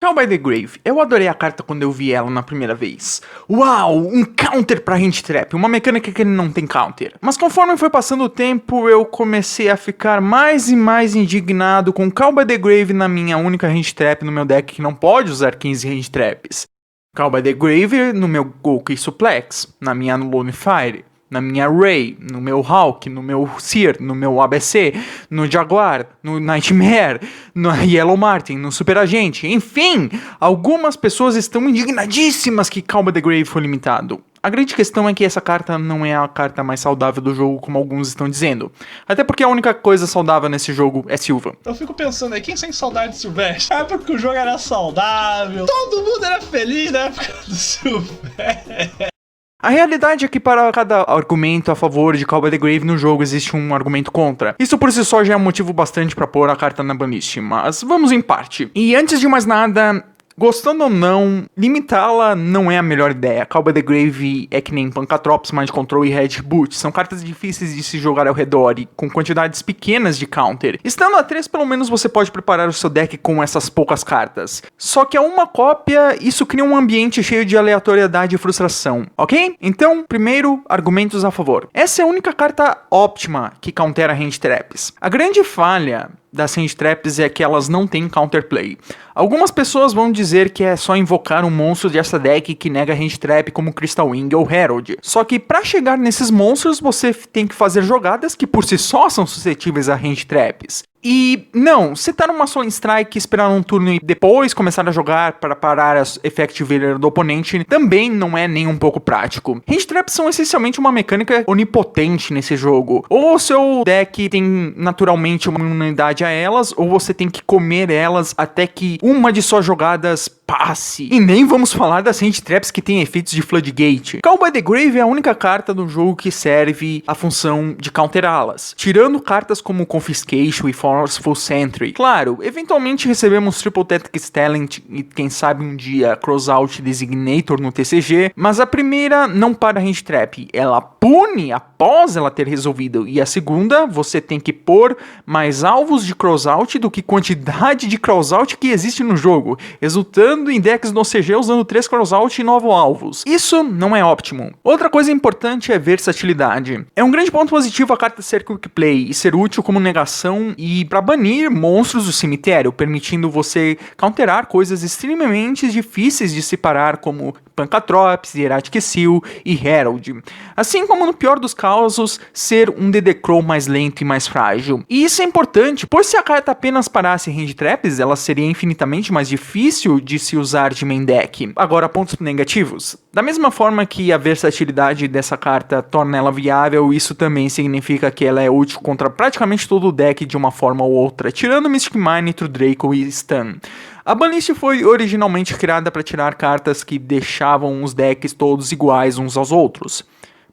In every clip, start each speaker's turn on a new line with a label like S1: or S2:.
S1: Call by the Grave, eu adorei a carta quando eu vi ela na primeira vez. Uau, um counter pra Hand Trap, uma mecânica que ele não tem counter. Mas conforme foi passando o tempo, eu comecei a ficar mais e mais indignado com Call by the Grave na minha única Hand Trap no meu deck que não pode usar 15 Hand Traps. Call by the Grave no meu Gouki Suplex, na minha Lone Fire, na minha Ray, no meu Hawk, no meu Seer, no meu ABC, no Jaguar, no Nightmare, no Yellow Martin, no Super Agente, enfim, algumas pessoas estão indignadíssimas que Call by the Grave foi limitado. A grande questão é que essa carta não é a carta mais saudável do jogo, como alguns estão dizendo. Até porque a única coisa saudável nesse jogo é Silva.
S2: Eu fico pensando aí, quem sente saudade de Silvestre? Na época que o jogo era saudável, todo mundo era feliz na época do Silvestre.
S1: A realidade é que para cada argumento a favor de Call by the Grave no jogo existe um argumento contra. Isso por si só já é um motivo bastante para pôr a carta na banlist, mas vamos em parte. E antes de mais nada, gostando ou não, limitá-la não é a melhor ideia. Call by the Grave é que nem Pancatrops, Mind Control e Red Boot. São cartas difíceis de se jogar ao redor e com quantidades pequenas de counter. Estando a 3, pelo menos você pode preparar o seu deck com essas poucas cartas. Só que a uma cópia, isso cria um ambiente cheio de aleatoriedade e frustração, ok? Então, primeiro, argumentos a favor. Essa é a única carta óptima que countera Hand Traps. A grande falha das Hand Traps é que elas não têm counterplay. Algumas pessoas vão dizer que é só invocar um monstro dessa deck que nega Hand Trap como Crystal Wing ou Herald. Só que para chegar nesses monstros você tem que fazer jogadas que por si só são suscetíveis a Hand Traps. E não, setar uma Soul Strike, esperar um turno e depois começar a jogar para parar a Effective Failure do oponente também não é nem um pouco prático. Hand Traps são essencialmente uma mecânica onipotente nesse jogo. Ou o seu deck tem naturalmente uma imunidade a elas, ou você tem que comer elas até que uma de suas jogadas passe. E nem vamos falar das Hand Traps que tem efeitos de Floodgate. Call by the Grave é a única carta do jogo que serve a função de counterá-las, tirando cartas como Confiscation e Forceful Sentry. Claro, eventualmente recebemos Triple Tactics Talent e quem sabe um dia Crossout Designator no TCG, mas a primeira não para Hand Trap, ela pune após ela ter resolvido, e a segunda você tem que pôr mais alvos de Crossout do que quantidade de Crossout que existe no jogo, resultando em decks no CG usando 3 Crossout e 9 alvos. Isso não é óptimo. Outra coisa importante é versatilidade. É um grande ponto positivo a carta ser quick play e ser útil como negação e para banir monstros do cemitério, permitindo você counterar coisas extremamente difíceis de separar como Pancatrops, Hieratic Seal e Herald. Assim como no pior dos casos, ser um DD Crow mais lento e mais frágil. E isso é importante, pois se a carta apenas parasse em Hand Traps, ela seria infinitamente mais difícil de se usar de main deck. Agora, pontos negativos. Da mesma forma que a versatilidade dessa carta torna ela viável, isso também significa que ela é útil contra praticamente todo o deck de uma forma ou outra, tirando Mystic Mine, True Draco e Stun. A banlist foi originalmente criada para tirar cartas que deixavam os decks todos iguais uns aos outros.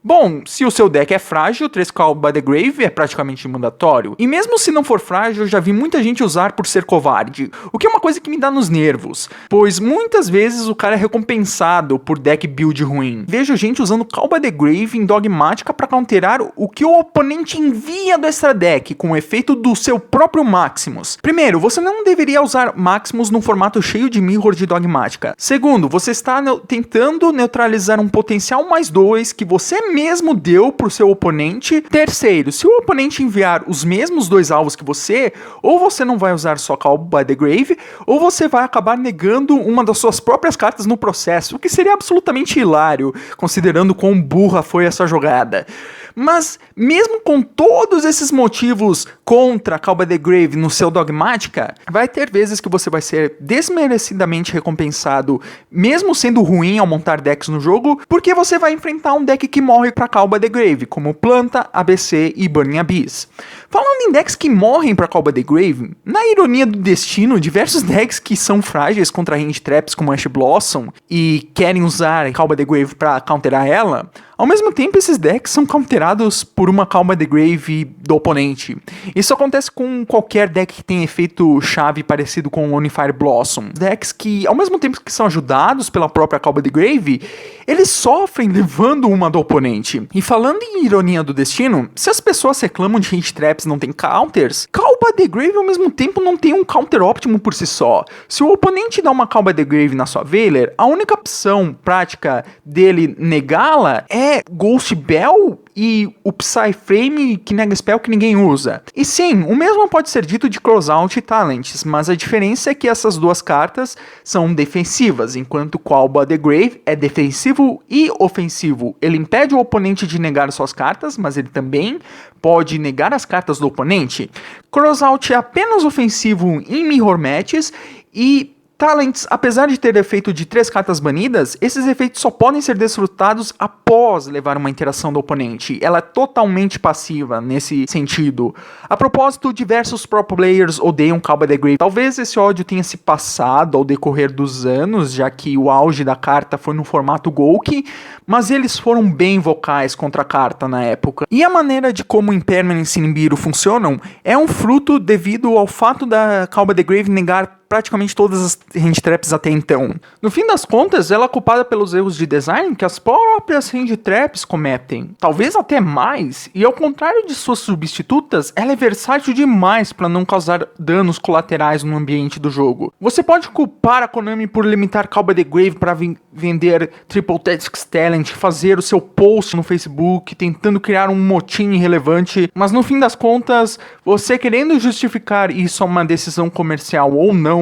S1: Bom, se o seu deck é frágil, 3 Call by the Grave é praticamente mandatório. E mesmo se não for frágil, eu já vi muita gente usar por ser covarde, o que é uma coisa que me dá nos nervos, pois muitas vezes o cara é recompensado por deck build ruim. Vejo gente usando Call by the Grave em Dogmática para counterar o que o oponente envia do extra deck, com o efeito do seu próprio Maximus. Primeiro, você não deveria usar Maximus num formato cheio de mirror de Dogmática. Segundo, você está tentando neutralizar um potencial +2 que você mesmo deu pro seu oponente. Terceiro, se o oponente enviar os mesmos 2 alvos que você, ou você não vai usar só Call by the Grave, ou você vai acabar negando uma das suas próprias cartas no processo, o que seria absolutamente hilário, considerando quão burra foi essa jogada. Mas, mesmo com todos esses motivos contra Call by the Grave no seu Dogmática, vai ter vezes que você vai ser desmerecidamente recompensado, mesmo sendo ruim ao montar decks no jogo, porque você vai enfrentar um deck que morre para Call by the Grave, como Planta, ABC e Burning Abyss. Falando em decks que morrem para Call by the Grave, na ironia do destino, diversos decks que são frágeis contra Hand Traps como Ash Blossom e querem usar Call by the Grave para counterar ela, Ao mesmo tempo, esses decks são counterados por uma Call by the Grave do oponente. Isso acontece com qualquer deck que tem efeito chave parecido com o Onifire Blossom. Decks que, ao mesmo tempo que são ajudados pela própria Call by the Grave, eles sofrem levando uma do oponente. E falando em ironia do destino, se as pessoas reclamam de hint traps não tem counters, Call by the Grave ao mesmo tempo não tem um counter óptimo por si só. Se o oponente dá uma Call by the Grave na sua Veiler, a única opção prática dele negá-la é Ghost Bell e o Psy-Frame que nega spell que ninguém usa. E sim, o mesmo pode ser dito de Crossout e Talents, mas a diferença é que essas duas cartas são defensivas, enquanto Call by the Grave é defensivo e ofensivo. Ele impede o oponente de negar suas cartas, mas ele também pode negar as cartas do oponente. Crossout é apenas ofensivo em Mirror Matches e Talents, apesar de ter efeito de 3 cartas banidas, esses efeitos só podem ser desfrutados após levar uma interação do oponente. Ela é totalmente passiva nesse sentido. A propósito, diversos pro players odeiam Call by the Grave. Talvez esse ódio tenha se passado ao decorrer dos anos, já que o auge da carta foi no formato Golki, mas eles foram bem vocais contra a carta na época. E a maneira de como Impermanence e Nibiru funcionam é um fruto devido ao fato da Call by the Grave negar praticamente todas as hand traps até então. No fim das contas, ela é culpada pelos erros de design que as próprias hand traps cometem, talvez até mais, e ao contrário de suas substitutas, ela é versátil demais para não causar danos colaterais no ambiente do jogo. Você pode culpar a Konami por limitar Call by the Grave para vender Triple Tactics Talent, fazer o seu post no Facebook, tentando criar um motim irrelevante, mas no fim das contas, você querendo justificar isso a uma decisão comercial ou não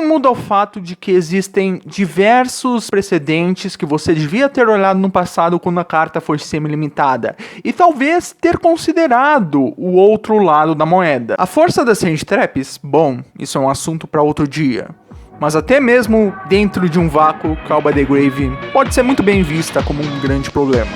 S1: muda o fato de que existem diversos precedentes que você devia ter olhado no passado quando a carta foi semi-limitada, e talvez ter considerado o outro lado da moeda. A força das hand traps? Bom, isso é um assunto para outro dia. Mas até mesmo dentro de um vácuo, Call by the Grave pode ser muito bem vista como um grande problema.